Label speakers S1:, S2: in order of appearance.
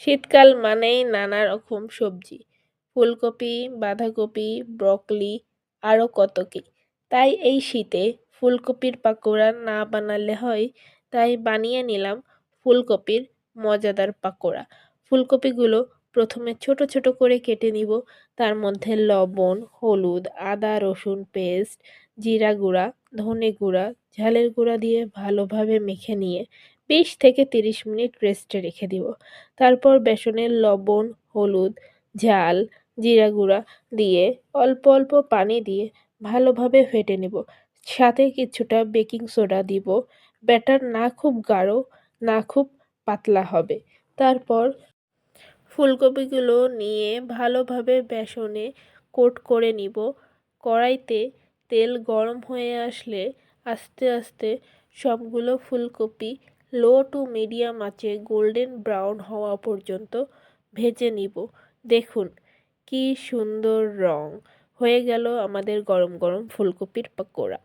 S1: শীতকাল মানেই নানা রকম সবজি, ফুলকপি, বাঁধাকপি, ব্রকলি, আরও কত কী। তাই এই শীতে ফুলকপির পাকোড়া না বানালে হয়, তাই বানিয়ে নিলাম ফুলকপির মজাদার পাকোড়া। ফুলকপিগুলো প্রথমে ছোট ছোট করে কেটে নিব, তার মধ্যে লবণ, হলুদ, আদা রসুন পেস্ট, জিরা গুঁড়া, ধনে গুঁড়া, ঝালের গুঁড়া দিয়ে ভালোভাবে মেখে নিয়ে 20 থেকে 30 মিনিট রেস্টে রেখে দিব। তারপর বেসনের লবণ, হলুদ, ঝাল, জিরা গুঁড়া দিয়ে অল্প অল্প পানি দিয়ে ভালোভাবে ফেটে নেব। সাথে কিছুটা বেকিং সোডা দিব। ব্যাটার না খুব গাঢ় না খুব পাতলা হবে। তারপর ফুলকপিগুলো নিয়ে ভালোভাবে বেসনে কোট করে নিব। কড়াইতে তেল গরম হয়ে আসলে আস্তে আস্তে সবগুলো ফুলকপি লো টু মিডিয়াম আঁচে গোল্ডেন ব্রাউন হওয়া পর্যন্ত ভেজে নিব। দেখুন কি সুন্দর রং হয়ে গেল আমাদের গরম গরম ফুলকপির পকোড়া।